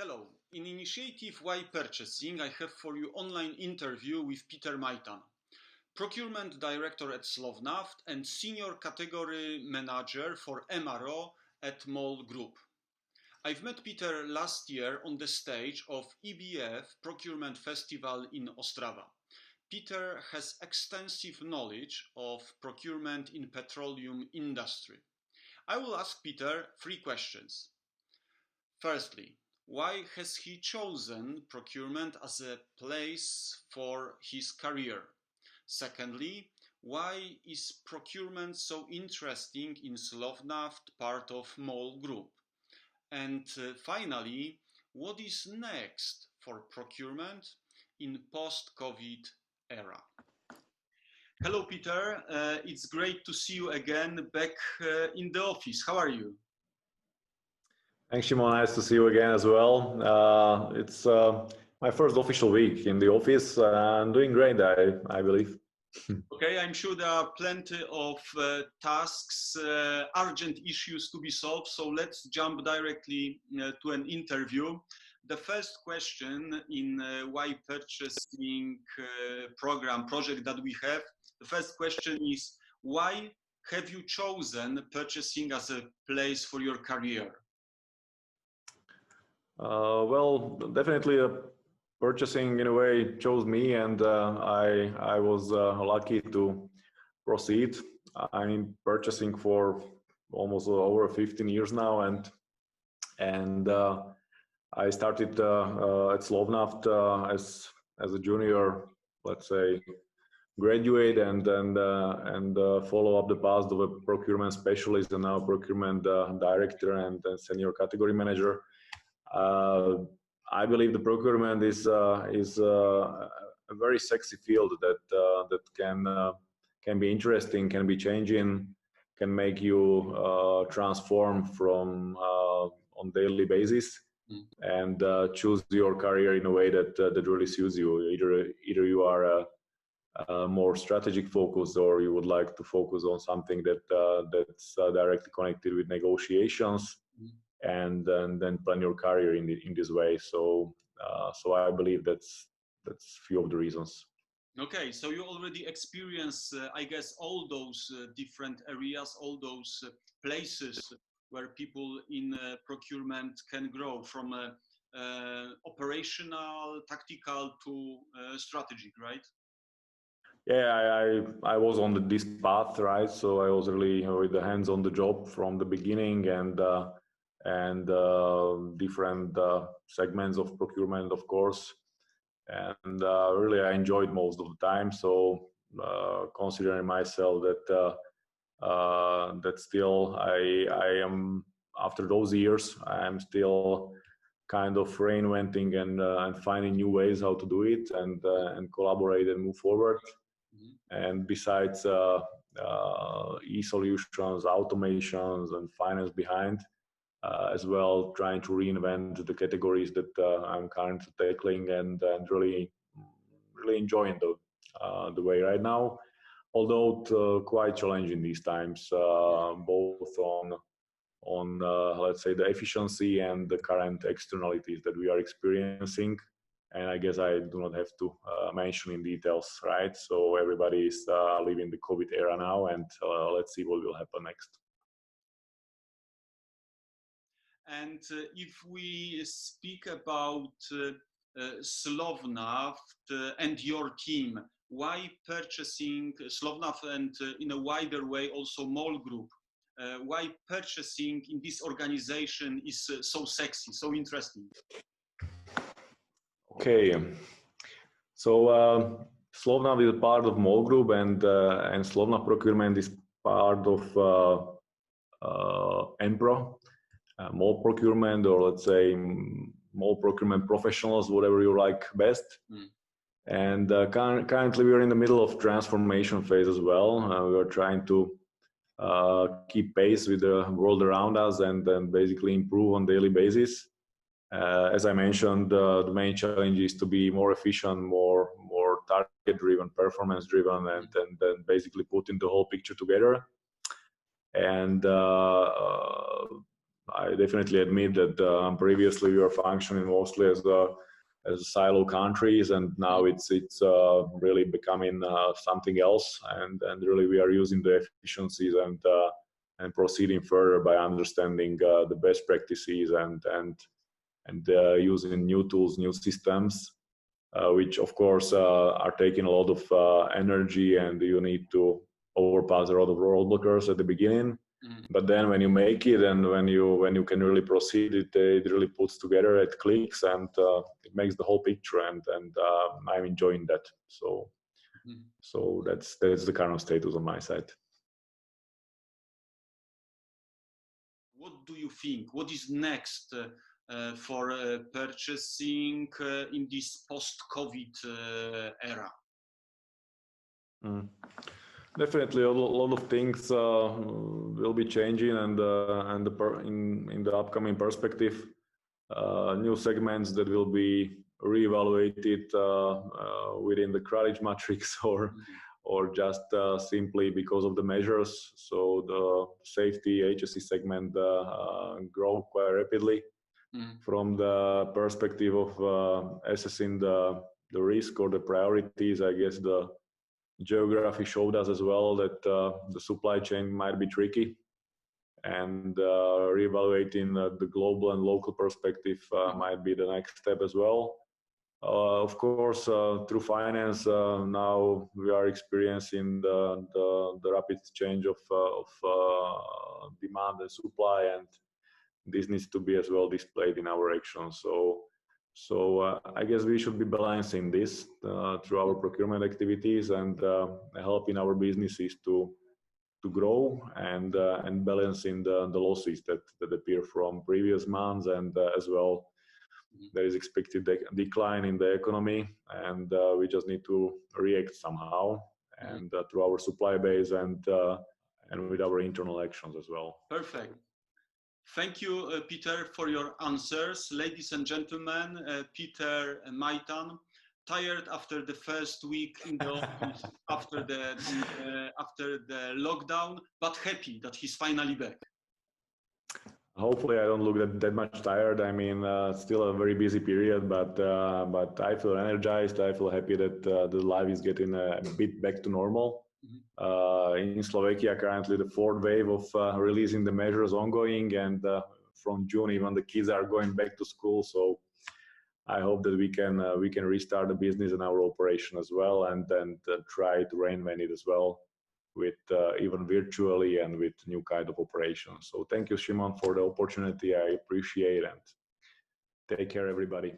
Hello, in initiative Why Purchasing, I have for you online interview with Peter Majtan, procurement director at Slovnaft and senior category manager for MRO at MOL Group. I've met Peter last year on the stage of EBF Procurement Festival in Ostrava. Peter has extensive knowledge of procurement in petroleum industry. I will ask Peter 3 questions. Firstly, why has he chosen procurement as a place for his career? Secondly, why is procurement so interesting in Slovnaft, part of MOL Group? And finally, what is next for procurement in post-COVID era? Hello, Peter. It's great to see you again back in the office. How are you? Thanks, Shimon. Nice to see you again as well. It's my first official week in the office. I'm doing great, I believe. Okay, I'm sure there are plenty of tasks, urgent issues to be solved. So let's jump directly to an interview. The first question in Why Purchasing project that we have, the first question is, why have you chosen purchasing as a place for your career? Well, definitely purchasing in a way chose me, and I was lucky to proceed. I'm in purchasing for almost over 15 years now, and I started at Slovnaft as a junior, let's say, graduate, and follow up the path of a procurement specialist, and now procurement director and senior category manager. I believe the procurement is a very sexy field that can be interesting, can be changing, can make you transform from on daily basis and choose your career in a way that really suits you. Either you are a more strategic focus, or you would like to focus on something that's directly connected with negotiations. And then plan your career in this way. So I believe that's few of the reasons. Okay, so you already experience, I guess, all those different areas, all those places where people in procurement can grow, from operational, tactical to strategic, right? Yeah, I was on this path, right? So I was really with the hands on the job from the beginning, and different segments of procurement, of course, and really I enjoyed most of the time. So considering myself that still I am, after those years, I am still kind of reinventing and finding new ways how to do it, and collaborate and move forward. And besides e-solutions, automations, and finance behind, as well, trying to reinvent the categories that I'm currently tackling, and really enjoying the way right now. Although quite challenging these times, both on let's say the efficiency and the current externalities that we are experiencing. And I guess I do not have to mention in details, right? So everybody is living the COVID era now, and let's see what will happen next. And if we speak about Slovnaft and your team, why purchasing Slovnaft, and in a wider way also MOL Group, why purchasing in this organization is so sexy, so interesting? Okay, so Slovnaft is a part of MOL Group, and Slovnaft procurement is part of MPRO. MOL procurement, or let's say MOL procurement professionals, whatever you like best. And currently we are in the middle of transformation phase as well. We are trying to keep pace with the world around us, and then basically improve on daily basis. As I mentioned, the main challenge is to be more efficient, more target driven, performance driven, and then basically putting the whole picture together. And definitely admit that previously we were functioning mostly as silo countries, and now it's really becoming something else, and really we are using the efficiencies and proceeding further by understanding the best practices and using new tools, new systems, which of course are taking a lot of energy, and you need to overpass a lot of roadblockers at the beginning. But then when you make it and when you can really proceed, it really puts together, it clicks, and it makes the whole picture, and I'm enjoying that. So that's the current status on my side. What do you think? What is next for purchasing in this post-COVID era? Definitely, a lot of things will be changing, and in the upcoming perspective, new segments that will be reevaluated within the courage matrix, or just simply because of the measures. So the safety HSE segment grow quite rapidly. From the perspective of assessing the risk or the priorities, I guess the geography showed us as well that the supply chain might be tricky, and reevaluating the global and local perspective might be the next step as well. Of course, through finance, now we are experiencing the rapid change of demand and supply, and this needs to be as well displayed in our actions. So I guess we should be balancing this through our procurement activities, and helping our businesses to grow, and balancing the losses that appear from previous months, and as well there is expected decline in the economy, and we just need to react somehow, and through our supply base, and with our internal actions as well. Perfect. Thank you, Peter, for your answers. Ladies and gentlemen, Peter Majtan, tired after the first week in the office after the lockdown, but happy that he's finally back. Hopefully, I don't look that much tired. I mean, still a very busy period, but I feel energized. I feel happy that the life is getting a bit back to normal. In Slovakia, currently the fourth wave of releasing the measures ongoing, and from June even the kids are going back to school. So I hope that we can restart the business and our operation as well, and try to reinvent it as well, with even virtually and with new kind of operations. So thank you, Shimon, for the opportunity. I appreciate it, and take care, everybody.